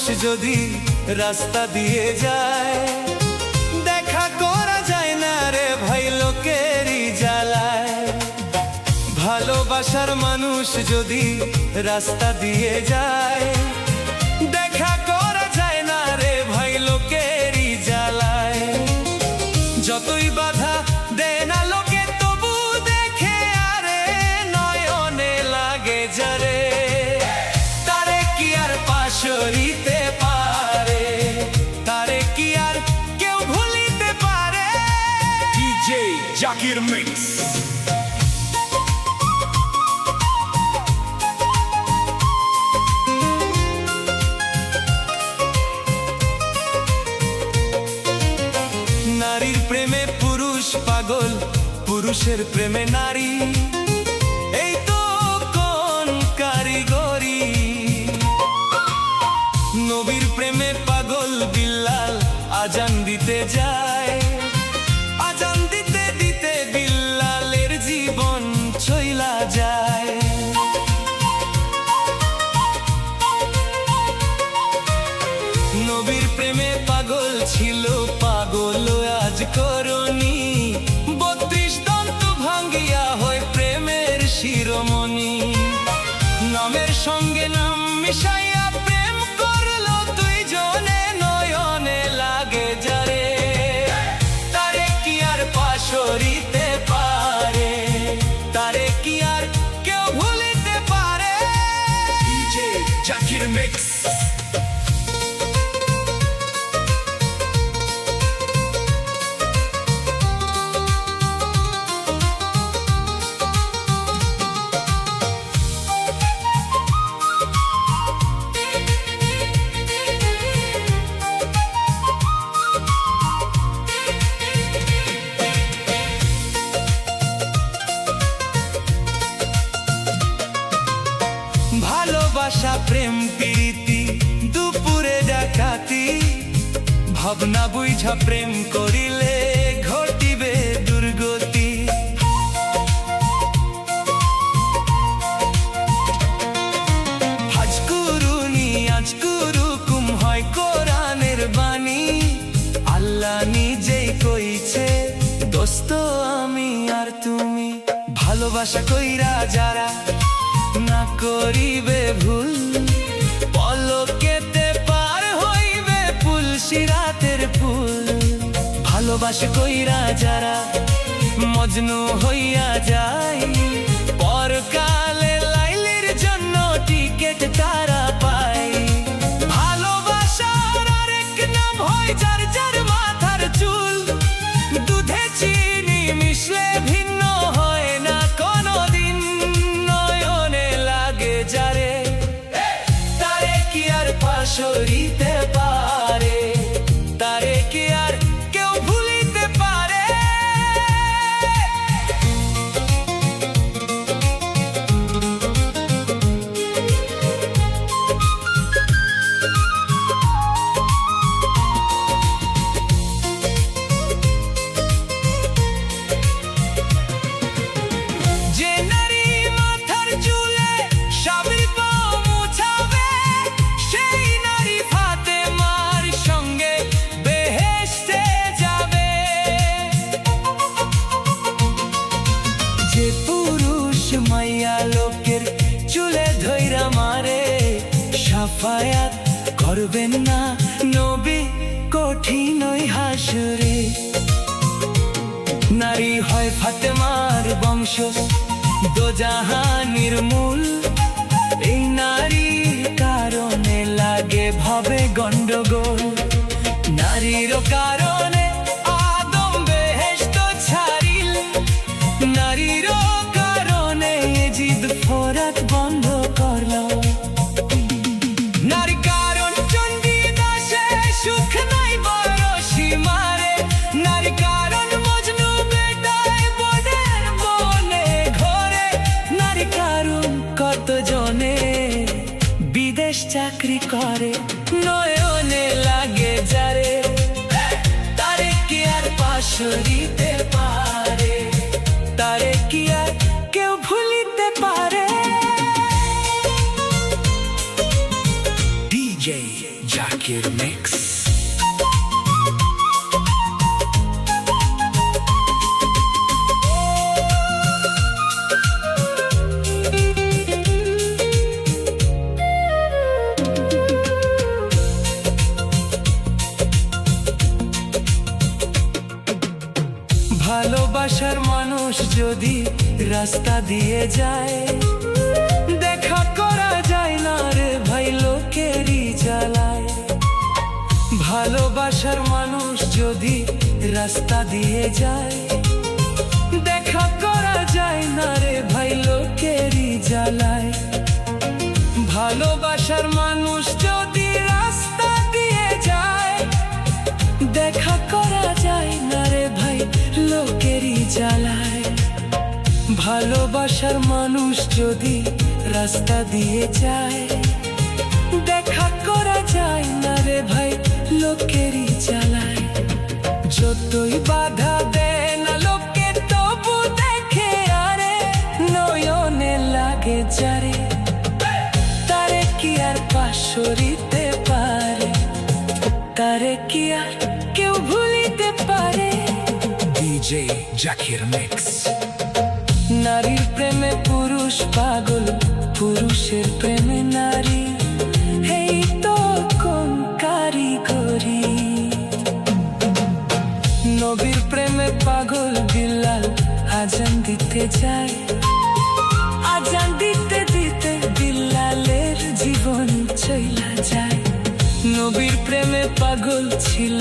যদি রাস্তা দিয়ে যায়, দেখা করা যায় না রে ভাই লোকেরই জ্বালায়। ভালোবাসার মানুষ যদি রাস্তা দিয়ে যায়, দেখা করা যায় না রে ভাই লোকেরই জ্বালায়। যতই বাধা দেয় না লোকে তবু দেখে আরে নয়নে লাগে যারে, তারে কি আর পাশরিতে পারে, তারে কি আর কেউ ভুলিতে পারে। DJ Zakir mix. নারীর প্রেমে পুরুষ পাগল, পুরুষের প্রেমে নারী, এই তো কোন কারিগরি। নবীর প্রেমে পাগল বিল্লাল আজান দিতে যায়, আজান দিতে দিতে বিল্লালের জীবন চইলা যায়। নবীর প্রেমে পাগল ছিল পাগল আজ করনি, 32 দন্ত ভাঙ্গিয়া হয় প্রেমের শিরোমণি। নামের সঙ্গে নাম মিশাইয়া প্রেম করলো দুইজনে, নয়নে লাগে যারে, তারে কি আর পাশরিতে পারে, তারে কি আর কেউ ভুলিতে পারে। DJ Zakir mix. ভালোবাসা প্রেম প্রীতি দুপুরে ডাকাতি, ভাবনা বুঝা প্রেম করিলে ঘটিবে দুর্গতি। হাজকুরুনি আজকুরুকুম হয় কোরআনের বাণী, আল্লাহ নিজেই কইছে দোস্ত আমি আর তুমি। ভালোবাসা কইরা যারা না করিবে ভুল, পলকেতে পার হইবে পুলসিরাতের ফুল। ভালোবাসা কইরা যারা মজনু হইয়া যায়, পরকালে লাইলির জন্য টিকেট তারা পায়। ভালোবাসার আরেক নাম হয় যার যার মাথার চুল, দুধে চিনি মিশলে ভিন্ন হয় না কোনোদিন, নয়নে লাগে যারে, তারে কি আর পাশরিতে পারে, তারে কি আর কেউ ভুলিতে পারে। যে নারী মাথার চুলে স্বামীর পাও মুছাবে, সেই নারী ফাতেমার সঙ্গে বেহেশতে যাবে। যে পুরুষ মাইয়া লোকের চুলে ধইরা মারে, সাফায়াত করবেন না নবী কঠিন ওই হাসরে। নারী হয় ফাতেমার বংশ দোজাহানির মূল, এই নারীর কারণে লাগে ভবে গন্ডগোল। নারীর কারণে আদম বেহেশত ছাড়িল, নারীর কারণে জিদ ফরাত বন্ধ করল। নারী কারণ চণ্ডী দাসে সুখ নাই বড় সীমারে, নারী কারণ মজনু বেটায় বনের বনে ঘরে, নারী কারণ কত জনে বিদেশ চাকরি করে, নয়নে লাগে যারে, তারে কি আর পাশরিতে পারে, তারে কি আর কেউ ভুলিতে পারে। DJ Zakir mix. ভালোবাসার মানুষ যদি রাস্তা দিয়ে যায়, দেখা করা যায় না রে ভাই লোকেরই জ্বালায়। ভালোবাসার মানুষ যদি রাস্তা দিয়ে যায়, দেখা করা যায় না রে ভাই লোকেরই জ্বালায়। ভালোবাসার মানুষ যদি রাস্তা দিয়ে যায়, দেখা করা যায় না রে ভাই লোকেরই জ্বালায়। ভালোবাসার মানুষ যদি রাস্তা দিয়ে যায়, দেখা করা যায় না রে ভাই লোকেরই জ্বালায়। যতই বাধা দেয় না লোকে তবু দেখে আরে, নয়নে লাগে যারে তারে কি আর পাশ সরিতে পারে, তারে কি আর কেউ ভুলিতে পারে। DJ Zakir mix. নারীর প্রেমে পুরুষ পাগল, পুরুষের প্রেমে নারী, এই তো কোন কারিগরি। নবীর প্রেমে পাগল বিল্লাল আজান দিতে যায়, আজান দিতে দিতে বিল্লালের জীবন চইলা যায়। নবীর প্রেমে পাগল ছিল